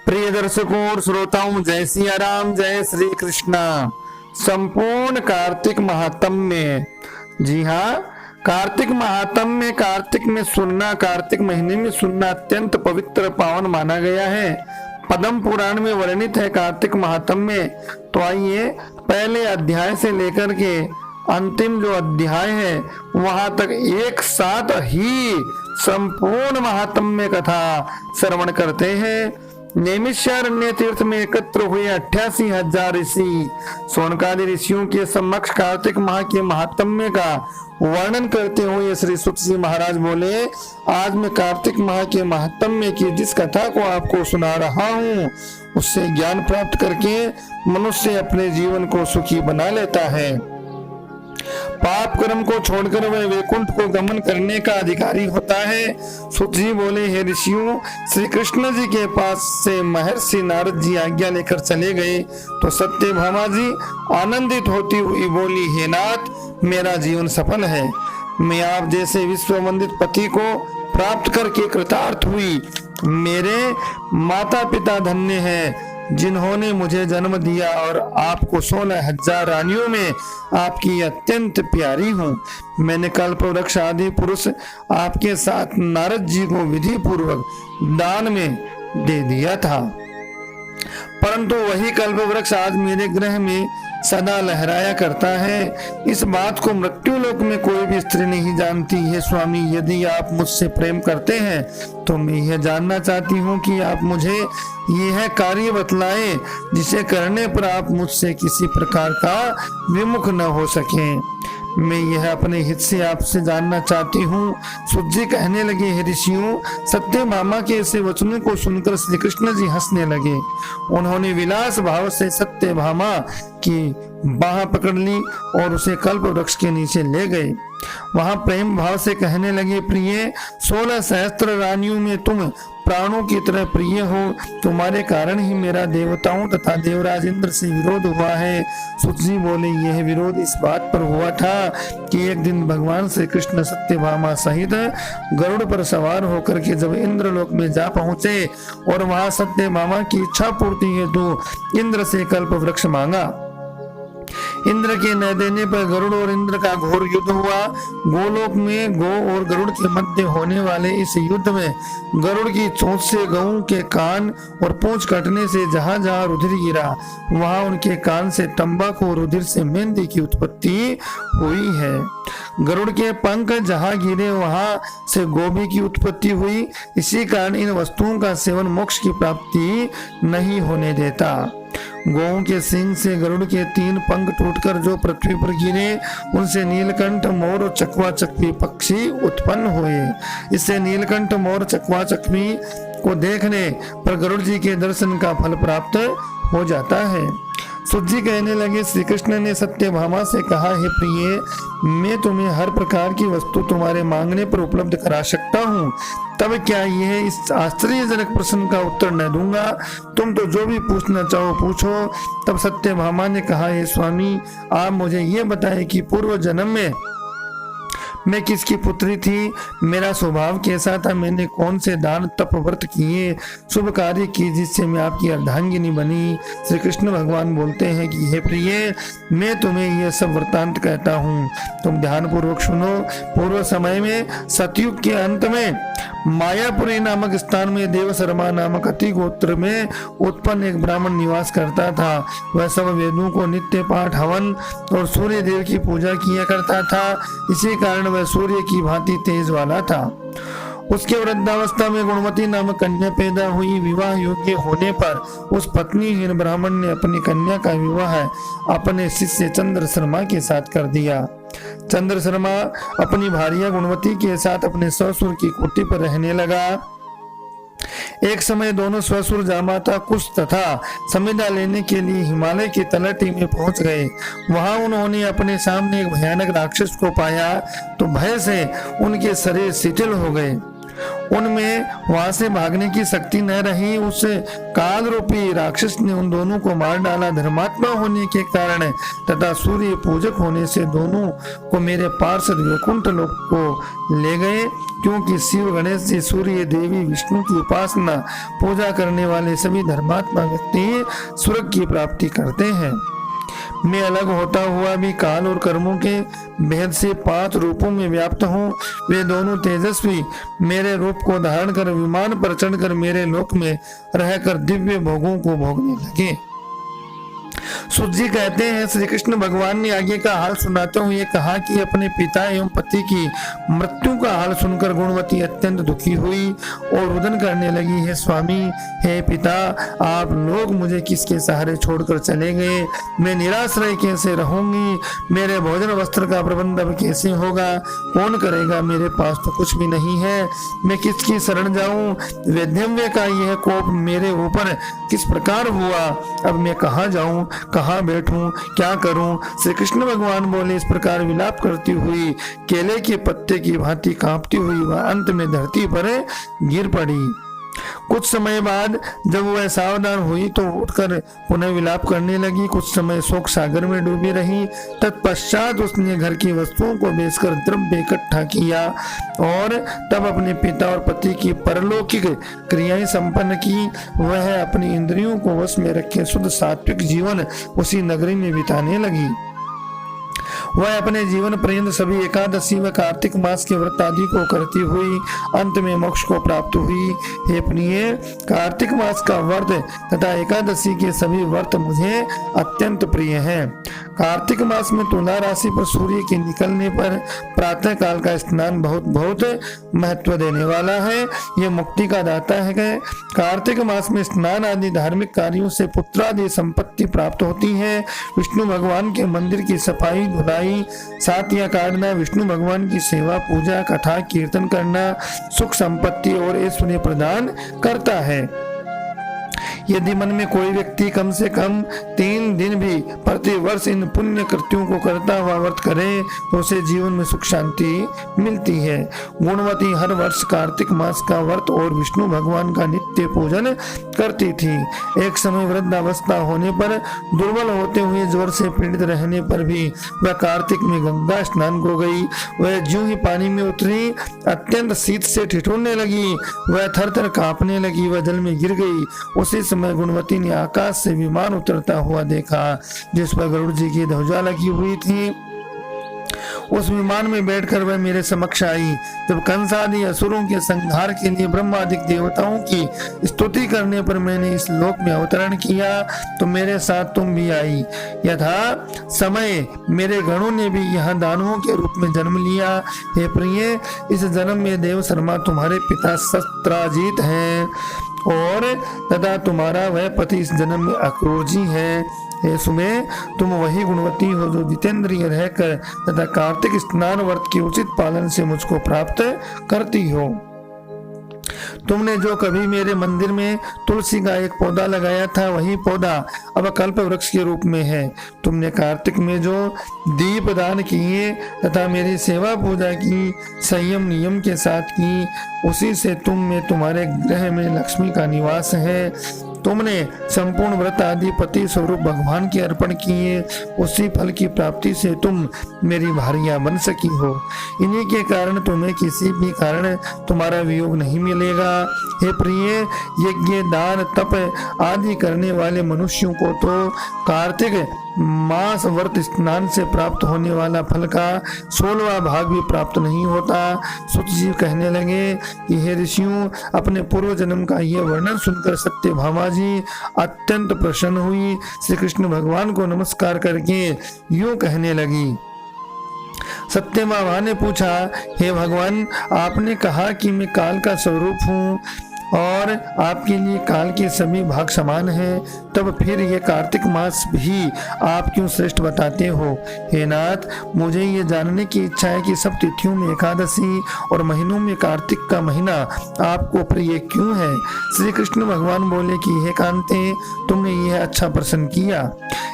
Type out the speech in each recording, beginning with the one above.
प्रिय दर्शकों और श्रोताओं, जय सिया राम, जय श्री कृष्णा। संपूर्ण कार्तिक महात्म्य, जी हाँ, कार्तिक महात्म्य, कार्तिक में सुनना, कार्तिक महीने में सुनना अत्यंत पवित्र पावन माना गया है। पद्म पुराण में वर्णित है कार्तिक महात्म्य। तो आइए पहले अध्याय से लेकर के अंतिम जो अध्याय है वहां तक एक साथ ही संपूर्ण महात्म्य कथा श्रवण करते हैं। नैमिषारण्य तीर्थ में एकत्र हुए 88,000 ऋषि शौनकादि ऋषियों के समक्ष कार्तिक माह के महात्म्य का वर्णन करते हुए श्री सुत जी महाराज बोले, आज मैं कार्तिक माह के महात्म्य की जिस कथा को आपको सुना रहा हूँ उससे ज्ञान प्राप्त करके मनुष्य अपने जीवन को सुखी बना लेता है। पाप कर्म को छोड़कर वह वैकुंठ को गमन करने का अधिकारी होता है। सुत जी बोले, हे ऋषियों, श्री कृष्ण जी के पास से महर्षि नारद जी आज्ञा लेकर चले गए तो सत्यभामा जी आनंदित होती हुई बोली, हे नाथ, मेरा जीवन सफल है। मैं आप जैसे विश्व वंदित पति को प्राप्त करके कृतार्थ हुई। मेरे माता पिता धन्य हैं जिन्होंने मुझे जन्म दिया और आपको 16,000 रानियों में आपकी अत्यंत प्यारी हूँ। मैंने कल्प वृक्ष आदि पुरुष आपके साथ नारद जी को विधि पूर्वक दान में दे दिया था, परंतु वही कल्प वृक्ष आज मेरे गृह में सदा लहराया करता है। इस बात को मृत्यु लोक में कोई भी स्त्री नहीं जानती है। स्वामी, यदि आप मुझसे प्रेम करते हैं तो मैं यह जानना चाहती हूँ कि आप मुझे यह कार्य बतलाएं जिसे करने पर आप मुझसे किसी प्रकार का विमुख न हो सके। मैं यह अपने हित से आपसे जानना चाहती हूँ। सुत जी कहने लगे, हे ऋषियों, सत्यभामा के ऐसे वचनों को सुनकर श्री कृष्ण जी हंसने लगे। उन्होंने विलास भाव से सत्यभामा की बाह पकड़ ली और उसे कल्प वृक्ष के नीचे ले गए। वहां प्रेम भाव से कहने लगे, प्रिय, 16 सहस्त्र रानियों में तुम प्राणों की तरह प्रिय हो। तुम्हारे कारण ही मेरा देवताओं तथा देवराज इंद्र से विरोध हुआ है। सुत जी बोले, यह विरोध इस बात पर हुआ था कि एक दिन भगवान श्री कृष्ण सत्यभामा सहित गरुड़ पर सवार होकर के जब इंद्रलोक में जा पहुंचे और वहां सत्यभामा की इच्छा पूर्ति हेतु इंद्र से कल्प वृक्ष मांगा। इंद्र के न देने पर गरुड़ और इंद्र का घोर युद्ध हुआ। गोलोक में गौ और गरुड़ के मध्य होने वाले इस युद्ध में गरुड़ की चोंच से गऊ के कान और पूंछ कटने से जहां जहां रुधिर गिरा वहां उनके कान से तंबाकू और रुधिर से मेहंदी की उत्पत्ति हुई है। गरुड़ के पंख जहां गिरे वहां से गोभी की उत्पत्ति हुई। इसी कारण इन वस्तुओं का सेवन मोक्ष की प्राप्ति नहीं होने देता। गौ के सिंह से गरुड़ के 3 पंख टूटकर जो पृथ्वी पर गिरे उनसे नीलकंठ, मोर और चकवा चकवी पक्षी उत्पन्न हुए। इससे नीलकंठ, मोर, चकवा चकवी को देखने पर गरुड़ जी के दर्शन का फल प्राप्त हो जाता है। सुत जी कहने लगे, श्री कृष्ण ने सत्यभामा से कहा, हे प्रिय, मैं तुम्हें हर प्रकार की वस्तु तुम्हारे मांगने पर उपलब्ध करा सकता हूँ, तब क्या यह इस आश्चर्यजनक प्रश्न का उत्तर न दूंगा? तुम तो जो भी पूछना चाहो पूछो। तब सत्यभामा ने कहा, हे स्वामी, आप मुझे ये बताएं कि पूर्व जन्म में मैं किसकी पुत्री थी, मेरा स्वभाव कैसा था, मैंने कौन से दान तप व्रत किए, शुभ कार्य किए जिससे मैं आपकी अर्धांगिनी बनी। श्री कृष्ण भगवान बोलते हैं कि हे प्रिय, मैं तुम्हें यह सब वृतांत कहता हूँ, तुम ध्यान पूर्वक सुनो। पूर्व समय में सतयुग के अंत में मायापुरी नामक स्थान में देव शर्मा नामक अति गोत्र में उत्पन्न एक ब्राह्मण निवास करता था। वह सब वेदों को नित्य पाठ, हवन और सूर्य देव की पूजा किया करता था। इसी कारण वह सूर्य की भांति तेज वाला था। उसके वृद्धावस्था में गुणवती नामक कन्या पैदा हुई। विवाह योग्य होने पर उस पत्नीहीन ब्राह्मण ने अपनी कन्या का विवाह अपने शिष्य चंद्र शर्मा के साथ कर दिया। चंद्र शर्मा अपनी भार्या गुणवती के साथ अपने ससुर की कुटी पर रहने लगा। एक समय दोनों ससुर जामाता कुश तथा समिधा लेने के लिए हिमालय की तलहटी में पहुंच गए। वहां उन्होंने अपने सामने एक भयानक राक्षस को पाया तो भय से उनके शरीर शिथिल हो गए। उनमें वहां से भागने की शक्ति न रही। उस काल रूपी राक्षस ने उन दोनों को मार डाला। धर्मात्मा होने के कारण तथा सूर्य पूजक होने से दोनों को मेरे पार्षद वैकुंठ लोक को ले गए, क्योंकि शिव, गणेश जी, सूर्य देवी, विष्णु की उपासना पूजा करने वाले सभी धर्मात्मा व्यक्ति स्वर्ग की प्राप्ति करते हैं। मैं अलग होता हुआ भी काल और कर्मों के भेद से 5 रूपों में व्याप्त हूँ। वे दोनों तेजस्वी मेरे रूप को धारण कर विमान पर चढ़कर मेरे लोक में रहकर दिव्य भोगों को भोगने लगे। सुत जी कहते हैं, श्री कृष्ण भगवान ने आगे का हाल सुनाते हुए कहा कि अपने पिता एवं पति की मृत्यु का हाल सुनकर गुणवती अत्यंत दुखी हुई और रुदन करने लगी, हे स्वामी, हे पिता, आप लोग मुझे किसके सहारे छोड़कर चले गए? मैं निराश्रय कैसे रहूंगी? मेरे भोजन वस्त्र का प्रबंध अब कैसे होगा? कौन करेगा? मेरे पास तो कुछ भी नहीं है। मैं किसकी शरण जाऊं? वैधव्य का यह कोप मेरे ऊपर किस प्रकार हुआ? अब मैं कहाँ जाऊं, कहाँ बैठूं, क्या करूं? श्री कृष्ण भगवान बोले, इस प्रकार विलाप करती हुई केले के पत्ते की भांति कांपती हुई वह अंत में धरती पर गिर पड़ी। कुछ समय बाद जब वह सावधान हुई तो उठकर पुनः विलाप करने लगी। कुछ समय शोक सागर में डूबी रही। तत्पश्चात उसने घर की वस्तुओं को बेचकर द्रव्य इकट्ठा किया और तब अपने पिता और पति की परलौकिक क्रियाएं संपन्न की। वह अपनी इंद्रियों को वश में रखे शुद्ध सात्विक जीवन उसी नगरी में बिताने लगी। वह अपने जीवन पर्यंत सभी एकादशी व कार्तिक मास के व्रत आदि को करती हुई अंत में मोक्ष को प्राप्त हुई। हे प्रिय, कार्तिक मास का व्रत तथा एकादशी के सभी व्रत मुझे अत्यंत प्रिय हैं। कार्तिक मास में तुला राशि पर सूर्य के निकलने पर प्रातः काल का स्नान बहुत महत्व देने वाला है। यह मुक्ति का दाता है। कार्तिक मास में स्नान आदि धार्मिक कार्यों से पुत्रादि संपत्ति प्राप्त होती है। विष्णु भगवान के मंदिर की सफाई, धुलाई, सातिया काटना, विष्णु भगवान की सेवा, पूजा, कथा, कीर्तन करना सुख संपत्ति और ऐश्वर्य प्रदान करता है। यदि मन में कोई व्यक्ति कम से कम 3 दिन भी प्रति वर्ष इन पुण्य कृत्यों को करता हुआ व्रत करे तो उसे जीवन में सुख शांति मिलती है। गुणवती हर वर्ष कार्तिक मास का व्रत और विष्णु भगवान का नित्य पूजन करती थी। एक समय वृद्धावस्था होने पर, दुर्बल होते हुए ज्वर से पीड़ित रहने पर भी वह कार्तिक में गंगा स्नान को गई। वह ज्यों ही पानी में उतरी अत्यंत शीत से ठिठुरने लगी। वह थर-थर कांपने लगी। वह जल में गिर गई। उसी समय गुणवती ने आकाश से विमान उतरता हुआ देखा जिस पर गरुड़ जी की ध्वजा लगी हुई थी। उस विमान में बैठकर वह मेरे समक्ष आई। जब कंस आदि असुरों के संहार के लिए ब्रह्मादिक देवताओं की स्तुति करने पर मैंने इस लोक में अवतरण किया तो मेरे साथ तुम भी आई। यथा समय मेरे गणों ने भी यहाँ दानवों के रूप में जन्म लिया। हे प्रिय, इस जन्म में देव शर्मा तुम्हारे पिता सत्राजित हैं और तथा तुम्हारा वह पति इस जन्म में अक्रूर जी है। हे सुमे, तुम वही गुणवती हो जो जितेंद्रिय रहकर तथा कार्तिक स्नान व्रत के उचित पालन से मुझको प्राप्त करती हो। तुमने जो कभी मेरे मंदिर में तुलसी का एक पौधा लगाया था वही पौधा अब कल्प वृक्ष के रूप में है। तुमने कार्तिक में जो दीप दान किए तथा मेरी सेवा पूजा की संयम नियम के साथ की, उसी से तुम में तुम्हारे गृह में लक्ष्मी का निवास है। तुमने संपूर्ण व्रत आदि पति स्वरूप भगवान के अर्पण किए, उसी फल की प्राप्ति से तुम मेरी भारिया बन सकी हो। इन्हीं के कारण तुम्हें किसी भी कारण तुम्हारा वियोग नहीं मिलेगा। हे प्रिय, यज्ञ, दान, तप आदि करने वाले मनुष्यों को तो कार्तिक मास व्रत स्नान से प्राप्त होने वाला फल का 16वां भाग भी प्राप्त नहीं होता। सुत जी कहने लगे कि हे ऋषियों, अपने पूर्व जन्म का यह वर्णन सुनकर सत्यभामा जी अत्यंत प्रसन्न हुई। श्री कृष्ण भगवान को नमस्कार करके यूं कहने लगी। सत्यभामा ने पूछा, हे भगवान, आपने कहा कि मैं काल का स्वरूप हूँ और आपके लिए काल के सभी भाग समान हैं, तब फिर ये कार्तिक मास भी आप क्यों श्रेष्ठ बताते हो? हे नाथ, मुझे ये जानने की इच्छा है कि सब तिथियों में एकादशी और महीनों में कार्तिक का महीना आपको प्रिय क्यों है? श्री कृष्ण भगवान बोले कि हे कांते, तुमने यह अच्छा प्रश्न किया।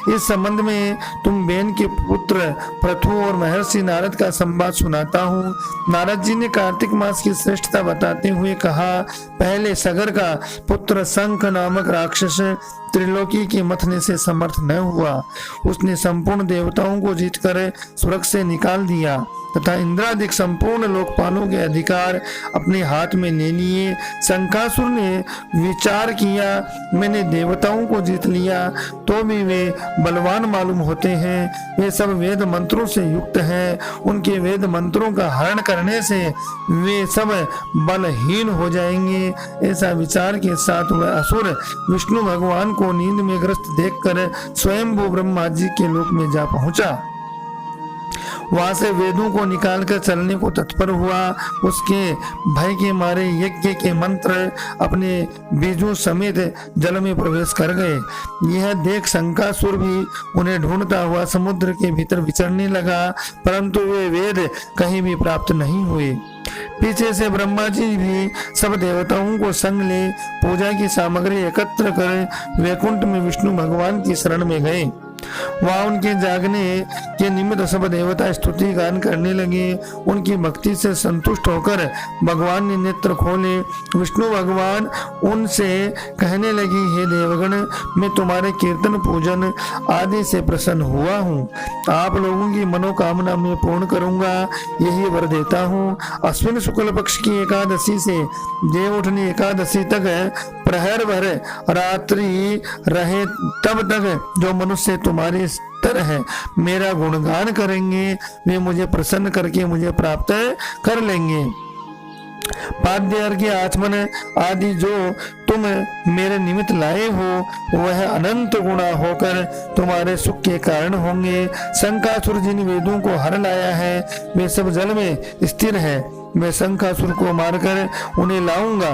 इस संबंध में तुम बेन के पुत्र पृथु और महर्षि नारद का संवाद सुनाता हूँ। नारद जी ने कार्तिक मास की श्रेष्ठता बताते हुए कहा, पहले सगर का पुत्र शंख नामक राक्षस त्रिलोकी के मथने से समर्थ न हुआ। उसने संपूर्ण देवताओं को जीतकर स्वर्ग से निकाल दिया तथा इंद्रादिक संपूर्ण लोकपालों के अधिकार अपने हाथ में ले लिए। शंखासुर ने विचार किया, मैंने देवताओं को जीत लिया तो भी वे बलवान मालूम होते हैं। वे सब वेद मंत्रों से युक्त हैं, उनके वेद मंत्रों का हरण करने से वे सब बलहीन हो जाएंगे। ऐसा विचार के साथ वह असुर विष्णु भगवान को नींद में ग्रस्त देखकर स्वयंभू ब्रह्मा जी के लोक में जा पहुंचा। वहां से वेदों को निकालकर चलने को तत्पर हुआ। उसके भय के मारे यज्ञ के मंत्र अपने बीजों समेत जल में प्रवेश कर गए। यह देख शंखासुर भी उन्हें ढूंढता हुआ समुद्र के भीतर विचरने लगा, परंतु वे वेद कहीं भी प्राप्त नहीं हुए। पीछे से ब्रह्मा जी भी सब देवताओं को संग ले पूजा की सामग्री एकत्र कर वैकुंठ में विष्णु भगवान की शरण में गए। वहां उनके जागने के निमित्त सब देवता स्तुति गान करने लगे। उनकी भक्ति से संतुष्ट होकर भगवान ने नेत्र खोले। विष्णु भगवान उनसे कहने लगे, हे देवगण, मैं तुम्हारे कीर्तन पूजन आदि से प्रसन्न हुआ हूँ। आप लोगों की मनोकामना मैं पूर्ण करूंगा, यही वर देता हूँ। अश्विन शुक्ल पक्ष की एकादशी से देव उठनी एकादशी तक प्रहर भर रात्रि रहे, तब तक जो मनुष्य तुम्हारे स्तर है मेरा गुणगान करेंगे, वे मुझे प्रसन्न करके मुझे प्राप्त कर लेंगे। पाद्य अर्घ्य आचमन आदि जो तुम मेरे निमित्त लाए हो वह अनंत गुणा होकर तुम्हारे सुख के कारण होंगे। शंखासुर जिन वेदों को हर लाया है वे सब जल में स्थिर है। मैं शंखासुर को मारकर उन्हें लाऊंगा।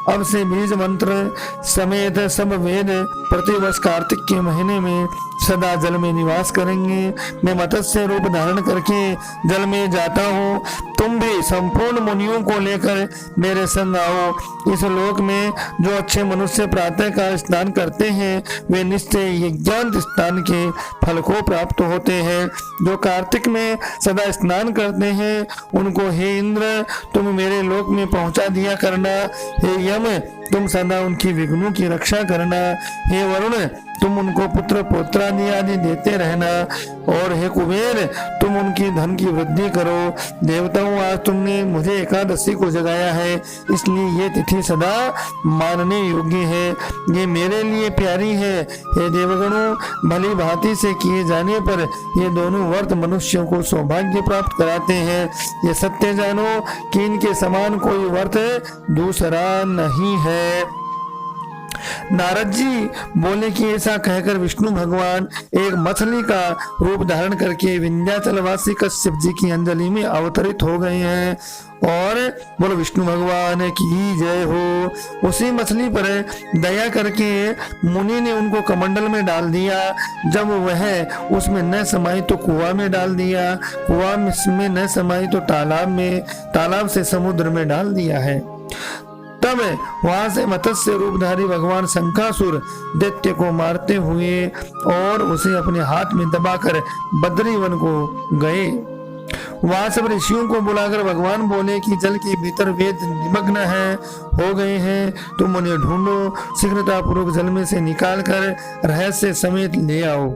अब से बीज मंत्र समेत सब वेद प्रतिवर्ष कार्तिक के महीने में सदा जल में निवास करेंगे। मैं मत्स्य रूप धारण करके जल में जाता हूँ। तुम भी संपूर्ण मुनियों को लेकर मेरे संग आओ। इस लोक में जो अच्छे मनुष्य प्रातः काल स्नान करते हैं वे निश्चय यज्ञांत स्नान के फल को प्राप्त होते हैं। जो कार्तिक में सदा स्नान करते हैं उनको हे इंद्र तुम मेरे लोक में पहुंचा दिया करना। हे यम, तुम सदा उनकी विघ्नों की रक्षा करना। हे वरुण, तुम उनको पुत्र पौत्रादि आदि देते रहना। और हे कुबेर, तुम उनकी धन की वृद्धि करो। देवताओं, आज तुमने मुझे एकादशी को जगाया है, इसलिए ये तिथि सदा मानने योग्य है, ये मेरे लिए प्यारी है। हे देवगणों, भली भांति से किए जाने पर ये दोनों व्रत मनुष्यों को सौभाग्य प्राप्त कराते हैं। ये सत्य जानो कि इनके समान कोई व्रत दूसरा नहीं है। नारद जी बोले कि ऐसा कहकर विष्णु भगवान एक मछली का रूप धारण करके विंध्याचलवासी कश्यप जी की अंजलि में अवतरित हो गए हैं। और बोलो विष्णु भगवान की जय हो। उसी मछली पर दया करके मुनि ने उनको कमंडल में डाल दिया। जब वह उसमें न समाई तो कुआं में डाल दिया, कुआं में न समाई तो तालाब में, तालाब से समुद्र में डाल दिया है। तब वहां से मत्स्य रूपधारी भगवान शंखासुर दैत्य को मारते हुए और उसे अपने हाथ में दबाकर बद्रीवन को गए। वहां सब ऋषियों को बुलाकर भगवान बोले कि जल के भीतर वेद निमग्न है हो गए हैं, तुम उन्हें ढूंढो, शीघ्रता पूर्वक जल में से निकाल कर रहस्य समेत ले आओ।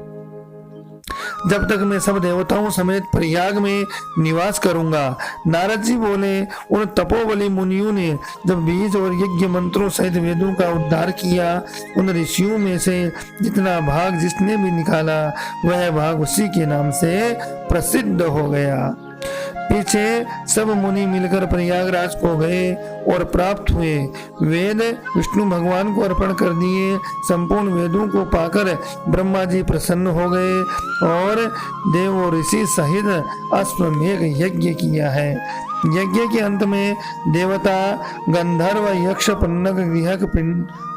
जब तक मैं सब देवताओं समेत प्रयाग में निवास करूंगा। नारद जी बोले, उन तपोबली मुनियों ने जब बीज और यज्ञ मंत्रों सहित वेदों का उद्धार किया, उन ऋषियों में से जितना भाग जिसने भी निकाला वह भाग उसी के नाम से प्रसिद्ध हो गया। पीछे सब मुनि मिलकर प्रयागराज को गए और प्राप्त हुए वेद विष्णु भगवान को अर्पण कर दिए। संपूर्ण वेदों को पाकर ब्रह्मा जी प्रसन्न हो गए और देव और ऋषि सहित अश्वमेघ यज्ञ किया है। यज्ञ के अंत में देवता, गंधर्व, यक्ष, पन्नग, गृहक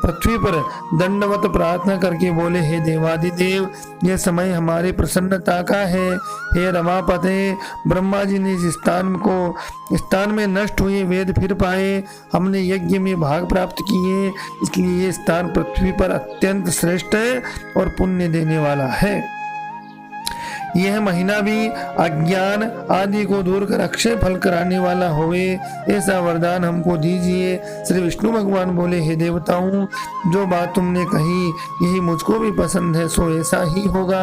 पृथ्वी पर दंडवत प्रार्थना करके बोले, हे देवादिदेव, यह समय हमारे प्रसन्नता का है। हे रमापते, ब्रह्मा जी ने इस स्थान में नष्ट हुए वेद फिर पाए, हमने यज्ञ में भाग प्राप्त किए, इसलिए ये स्थान पृथ्वी पर अत्यंत श्रेष्ठ है और पुण्य देने वाला है। यह महीना भी अज्ञान आदि को दूर कर अक्षय फल कराने वाला होवे, ऐसा वरदान हमको दीजिए। श्री विष्णु भगवान बोले, हे देवताओं, जो बात तुमने कही यही मुझको भी पसंद है, सो ऐसा ही होगा।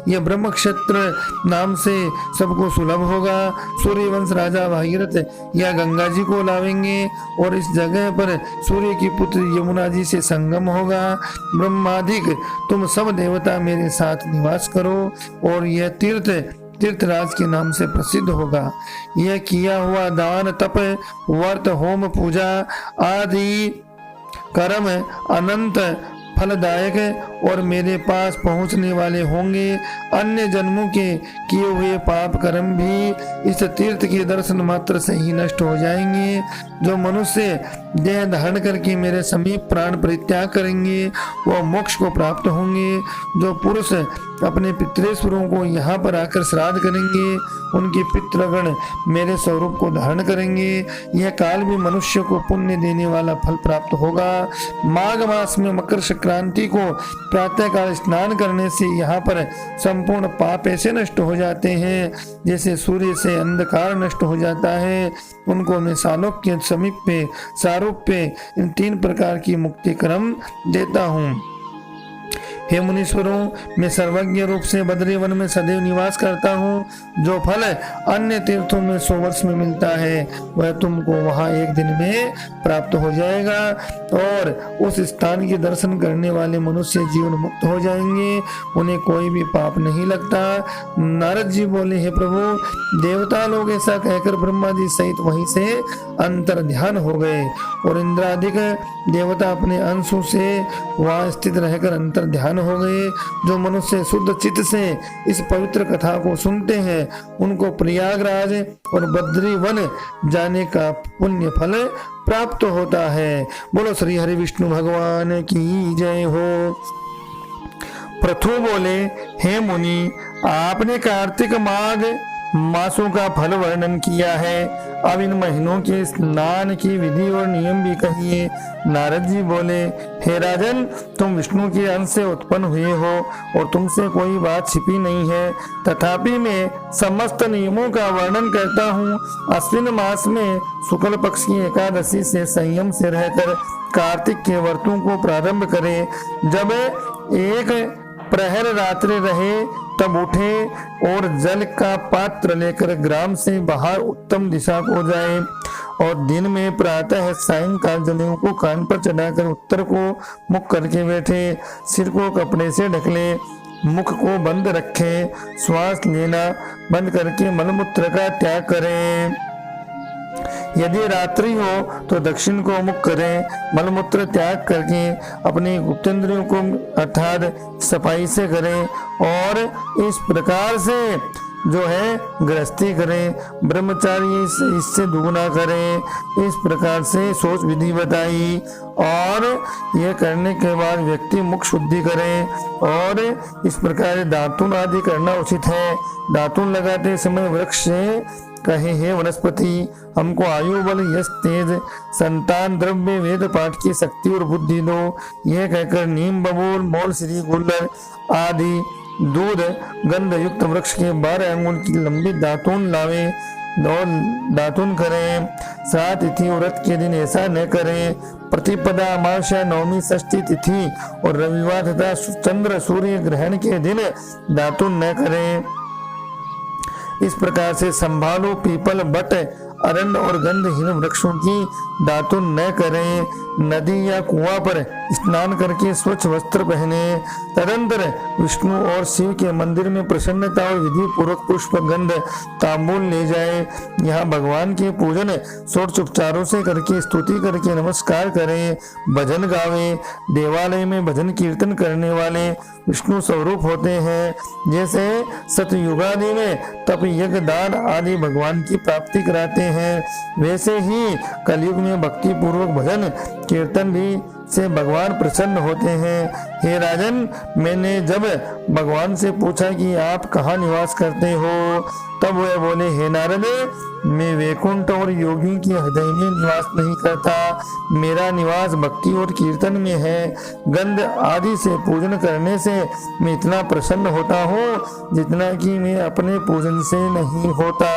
यह ब्रह्म क्षेत्र नाम से सबको सुलभ होगा। सूर्यवंश राजा भागीरथ या गंगा जी को लावेंगे और इस जगह पर सूर्य की पुत्र यमुना जी से संगम होगा। ब्रह्मादिक तुम सब देवता मेरे साथ निवास करो और यह तीर्थराज के नाम से प्रसिद्ध होगा। यह किया हुआ दान, तप, व्रत, होम, पूजा आदि कर्म अनंत फलदायक और मेरे पास पहुंचने वाले होंगे। अन्य जन्मों के किए हुए पाप कर्म भी इस तीर्थ के दर्शन मात्र से ही नष्ट हो जाएंगे। जो मनुष्य देह धारण करके मेरे समीप प्राण परित्याग करेंगे वह मोक्ष को प्राप्त होंगे। जो पुरुष अपने पितृस्वरों को यहाँ पर आकर श्राद्ध करेंगे उनके पितृगण मेरे स्वरूप को धारण करेंगे। यह काल भी मनुष्य को पुण्य देने वाला फल प्राप्त होगा। माघ मास में मकर संक्रांति को प्रातः काल स्नान करने से यहाँ पर संपूर्ण पाप ऐसे नष्ट हो जाते हैं जैसे सूर्य से अंधकार नष्ट हो जाता है। उनको मैं सालोक्य, समीप्य, सारूप्य इन 3 प्रकार की मुक्ति क्रम देता हूँ। हे मुनीश्वरों, मैं सर्वज्ञ रूप से बद्रीवन में सदैव निवास करता हूँ। जो फल अन्य तीर्थों में 100 वर्ष में मिलता है वह तुमको वहाँ एक दिन में प्राप्त हो जाएगा और उस स्थान के दर्शन करने वाले मनुष्य जीवन मुक्त हो जाएंगे, उन्हें कोई भी पाप नहीं लगता। नारद जी बोले, हे प्रभु, देवता लोग ऐसा कहकर ब्रह्मा जी सहित वहीं से अंतर ध्यान हो गए और इंद्रादिक देवता अपने अंशों से वहाँ स्थित रहकर अंतर ध्यान हो गए। जो मनुष्य शुद्ध चित्त से इस पवित्र कथा को सुनते हैं उनको प्रयागराज और बद्रीवन जाने का पुण्य फल प्राप्त होता है। बोलो श्री हरि विष्णु भगवान की जय हो। पृथु बोले, हे मुनि, आपने कार्तिक माघ मासों का फल वर्णन किया है, अब इन महीनों के स्नान की विधि और नियम भी कहिए। नारद जी बोले, हे राजन, तुम विष्णु के अंश से उत्पन्न हुए हो और तुमसे कोई बात छिपी नहीं है, तथापि मैं समस्त नियमों का वर्णन करता हूँ। अश्विन मास में शुक्ल पक्ष की एकादशी से संयम से रहकर कार्तिक के व्रतों को प्रारंभ करें। जब एक प्रहर रात्रि रहे तब उठे और जल का पात्र लेकर ग्राम से बाहर उत्तम दिशा को जाए और दिन में प्रातः सायंकाल जनेऊ को कान पर चढ़ाकर उत्तर को मुख करके बैठे। सिर को कपड़े से ढक ले, मुख को बंद रखे, श्वास लेना बंद करके मलमूत्र का त्याग करें। यदि रात्रि हो तो दक्षिण को मुख करें। मलमूत्र त्याग करके अपने गुप्तेंद्रियों को अर्थात सफाई से करें और इस प्रकार से जो है गृहस्थी करें। ब्रह्मचारी इससे दुगुना करें। इस प्रकार से सोच विधि बताई और यह करने के बाद व्यक्ति मुख शुद्धि करे और इस प्रकार दातुन आदि करना उचित है। दातुन लगाते समय वृक्ष से कहे, हे वनस्पति, हमको आयु, बल, यश, तेज, संतान, द्रव्य, वेद पाठ की शक्ति और बुद्धि दो। यह कहकर नीम, बबूल, मोल, श्री, गुल्लर आदि दूध गंध युक्त वृक्ष के 12 अंगुल की लंबी दातून लावे और दातून करें। श्राद्ध तिथि और व्रत के दिन ऐसा न करें। प्रतिपदा, अमावस्या, नवमी, षष्ठी तिथि और रविवार तथा चंद्र सूर्य ग्रहण के दिन दातून न करें। इस प्रकार से संभालो, पीपल, बट, अरण्य और गंधहीन वृक्षों की दातुन न करें। नदी या कुआं पर स्नान करके स्वच्छ वस्त्र पहने। तदंतर विष्णु और शिव के मंदिर में प्रसन्नता और विधि पूर्वक पुष्प, गंध, तांबूल ले जाए। यहाँ भगवान के पूजन षोडशोपचारों से करके स्तुति करके नमस्कार करें। भजन गावे। देवालय में भजन कीर्तन करने वाले विष्णु स्वरूप होते हैं। जैसे सतयुगादि में तप यज्ञ दान आदि भगवान की प्राप्ति कराते हैं, वैसे ही कलयुग में भक्ति पूर्वक भजन कीर्तन भी से भगवान प्रसन्न होते हैं। हे राजन, मैंने जब भगवान से पूछा कि आप कहाँ निवास करते हो, तब वे बोले, हे नारद, मैं वैकुंठ और योगियों के हृदय में निवास नहीं करता। मेरा निवास भक्ति और कीर्तन में है। गंध आदि से पूजन करने से मैं इतना प्रसन्न होता हूँ जितना कि मैं अपने पूजन से नहीं होता।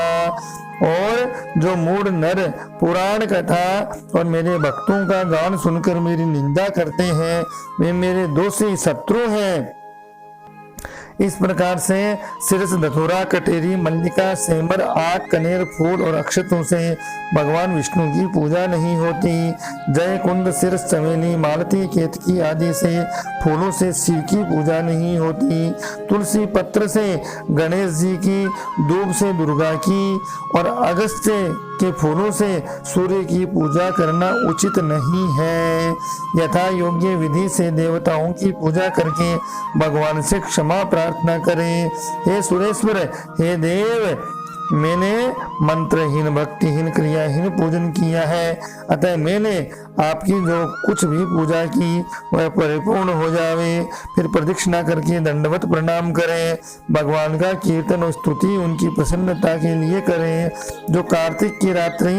और जो मूढ़ नर पुराण कथा और मेरे भक्तों का गान सुनकर मेरी निंदा करते हैं, वे मेरे दोषी शत्रु हैं। इस प्रकार से सिरस, धतूरा, कटेरी, मल्लिका, सेमर, आक, कनेर, फूल और अक्षतों से भगवान विष्णु की पूजा नहीं होती। जय कुंद, सिरस, चमेली, मालती, केतकी आदि से फूलों से शिव की पूजा नहीं होती। तुलसी पत्र से गणेश जी की, दूब से दुर्गा की और अगस्त्य के फूलों से सूर्य की पूजा करना उचित नहीं है। यथा योग्य विधि से देवताओं की पूजा करके भगवान से क्षमा प्रार्थना करें। हे सुरेश्वर, हे देव, मैंने मंत्रहीन, भक्तिहीन, क्रियाहीन पूजन किया है, अतः मैंने आपकी जो कुछ भी पूजा की वह परिपूर्ण हो जावे। फिर प्रदक्षिणा करके दंडवत प्रणाम करें। भगवान का कीर्तन और स्तुति उनकी प्रसन्नता के लिए करें। जो कार्तिक की रात्रि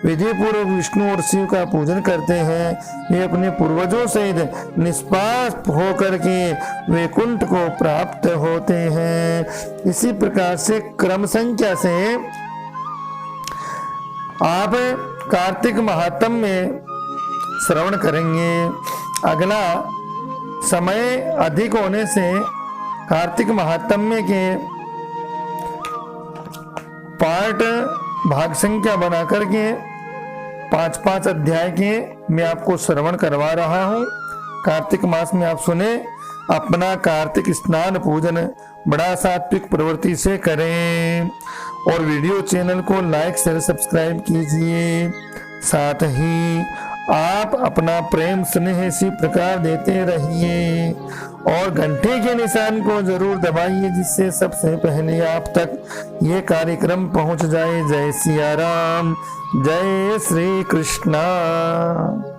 विधि पूर्वक विष्णु और शिव का पूजन करते हैं, वे अपने पूर्वजों सहित निष्पाप होकर के वैकुंठ को प्राप्त होते हैं। इसी प्रकार से क्रम संख्या से आप कार्तिक महात्म में श्रवण करेंगे। अगला समय अधिक होने से कार्तिक महात्म्य के पार्ट भाग संख्या बना करके 5-5 अध्याय के मैं आपको श्रवण करवा रहा हूँ। कार्तिक मास में आप सुने, अपना कार्तिक स्नान पूजन बड़ा सात्विक प्रवृत्ति से करें और वीडियो चैनल को लाइक शेयर सब्सक्राइब कीजिए। साथ ही आप अपना प्रेम स्नेह इसी प्रकार देते रहिए और घंटे के निशान को जरूर दबाइए, जिससे सबसे पहले आप तक ये कार्यक्रम पहुंच जाए। जय सिया राम, जय श्री कृष्णा।